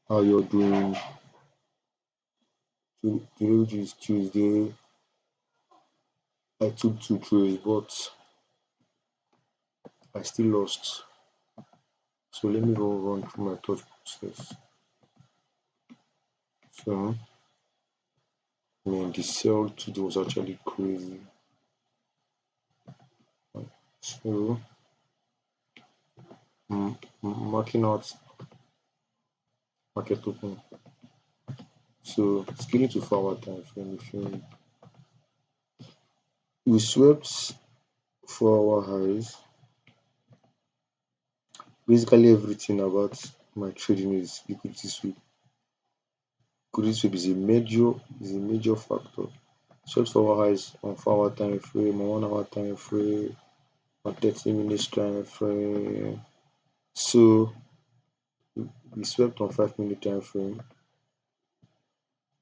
how you're doing. Today, which is Tuesday, I took two trades, but I still lost. So let me go run through my thought process. So, man, the sell today was actually crazy. So, marking out market open. So, scaling to forward time frame. If we swept 4 hour highs. Basically, everything about my trading is liquidity sweep. Liquidity sweep is a major factor. Swept 4 hour highs on 4 hour time frame, on 1 hour time frame, on 30 minutes time frame. So we swept on 5 minute time frame,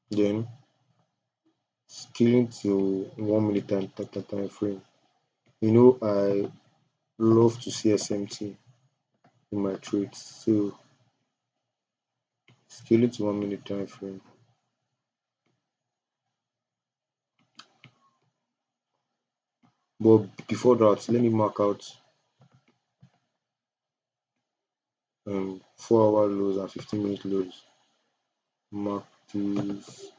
then scaling to 1 minute time frame. I love to see SMT in my trades, so scaling to 1 minute time frame. But before that, let me mark out 4 hour lows and 15 minute lows. Mark these,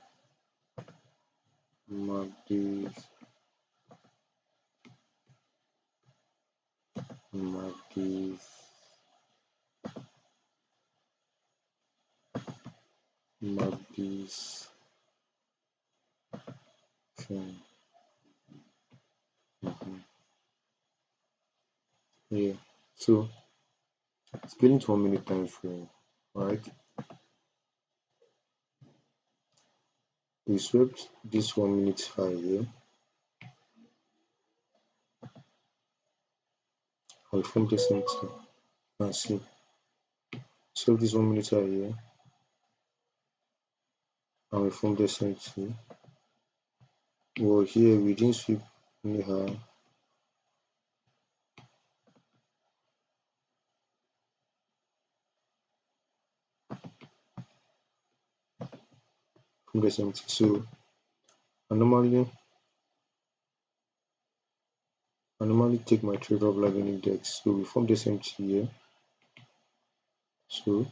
mark these, mark these, mark these. Okay. Mhm. Yeah. So scaling to 1 minute time frame, right? We swept this 1 minute high here and formed the same thing. And see, swept this 1 minute high here and we formed the same thing. Well, here we didn't sweep any high. From the same thing. So I normally take my trade of lagging index. So we form the same thing here. So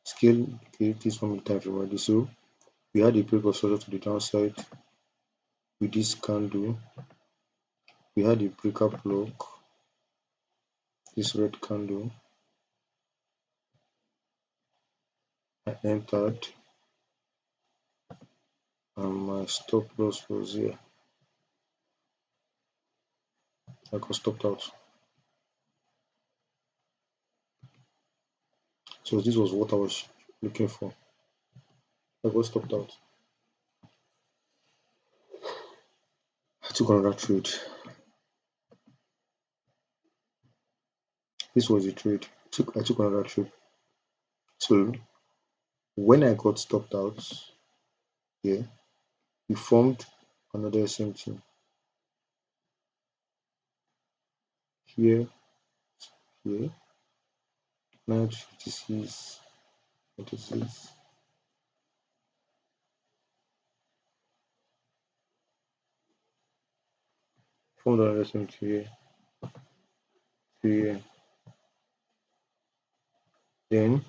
scale create this 1 minute time frame already. So we had a break of structure to the downside with this candle. We had a breaker block, this red candle. I entered and my stop loss was here. I got stopped out. So this was what I was looking for. I got stopped out. I took another trade. This was a trade. I took another trade. So when I got stopped out here, we formed another same thing. Here, here, 956, 96. Formed another same thing here, here. Then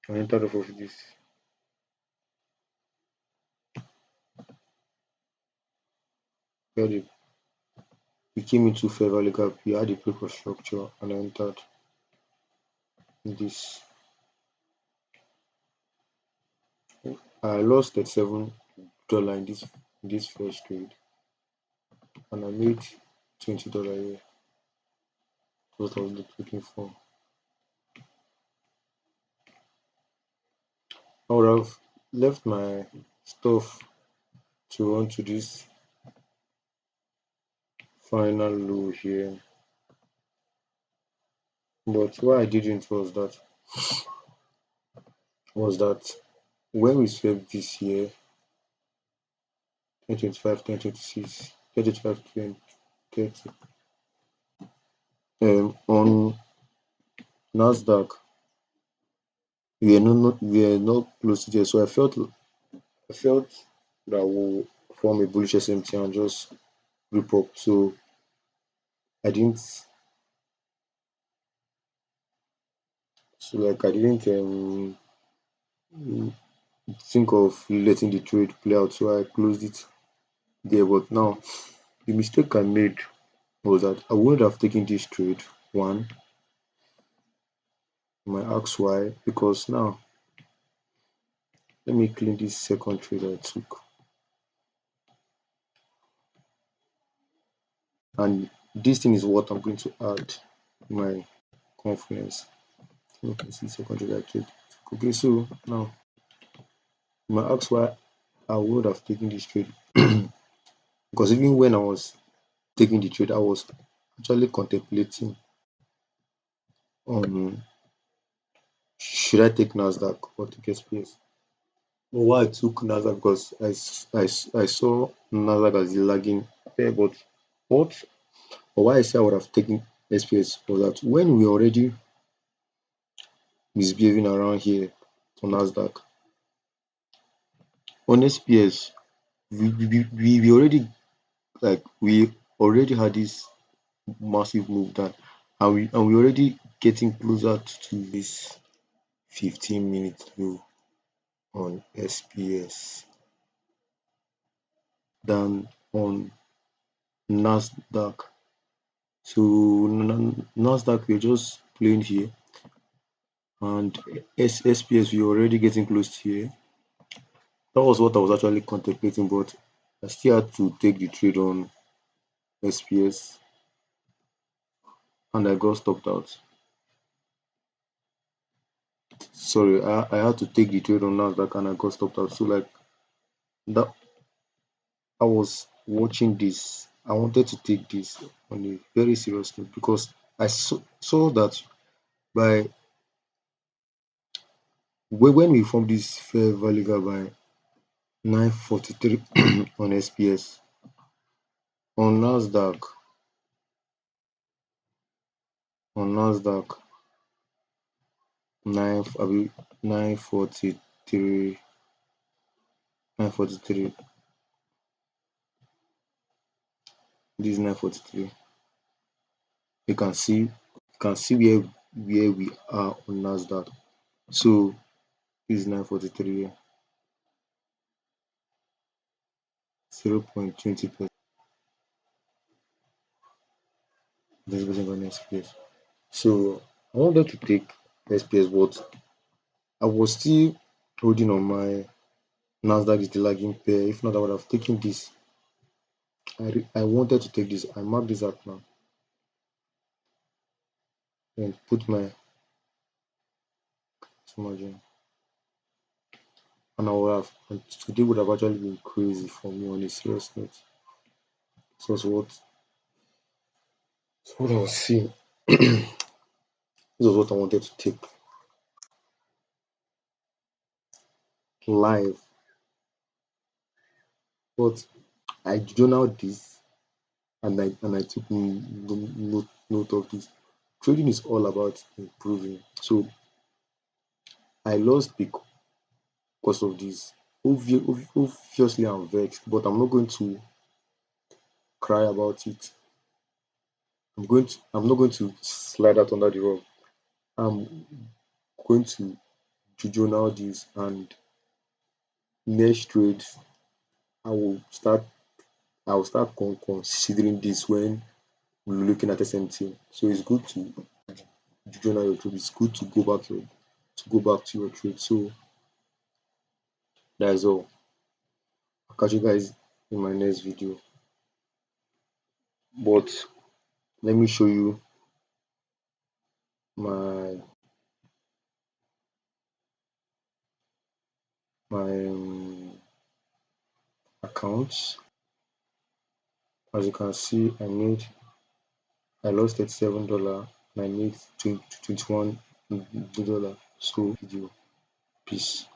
I entered off of this. We came into fair value gap. We had a paper structure and I entered this. I lost $37 in this first trade and I made $20 here. What I was looking for. I would have left my stuff to run to this final low here. But what I didn't was that when we swept this year, 2025, 2026, 2025, 2030, on Nasdaq, we were not close to there. So I felt that we'll form a bullish SMT and just rip up. So I didn't I didn't think of letting the trade play out. So I closed it there. But now the mistake I made was that I would have taken this trade. One, my ask why, because now let me clean this second trade I took. And this thing is what I'm going to add my confidence. Okay, see second trade I trade. Okay, so now my ask why I would have taken this trade because even when I was taking the trade, I was actually contemplating on should I take Nasdaq or take SPS. But why I took Nasdaq because I saw Nasdaq as the lagging pair. But what or why I say I would have taken SPS was that when we already misbehaving around here on Nasdaq, on SPS, we already we already had this massive move down, and we already getting closer to this 15-minute low on SPS than on Nasdaq. So Nasdaq we're just playing here, and SPS we're already getting close to here. That was what I was actually contemplating, but I still had to take the trade on SPS, and I got stopped out. Sorry, I had to take the trade on Nasdaq, and I got stopped out. So like that, I was watching this. I wanted to take this on a very serious note because I saw that by when we formed this fair value gap by 943 on SPS, on Nasdaq, on Nasdaq 943 943 this is 943. You can see where we are on Nasdaq. So this is 943 0.20% distributing on SPS. So I wanted to take SPS, but I was still holding on my Nasdaq is the lagging pair. If not, I would have taken this. I wanted to take this. I marked this out now and put my margin. And today would have actually been crazy for me on a serious note. This was what I was seeing. This was what I wanted to take live. But I journaled this and I took note of this. Trading is all about improving. So I lost because of this. Obviously, I'm vexed, but I'm not going to cry about it. I'm not going to slide that under the rug. I'm going to journal this, and next trade I will start considering this when we're looking at SMT. So it's good to journal your trade. It's good to go back to your trade. So that's all. I'll catch you guys in my next video. But let me show you my accounts. As you can see, I lost $37 and I made $21. So video. Peace.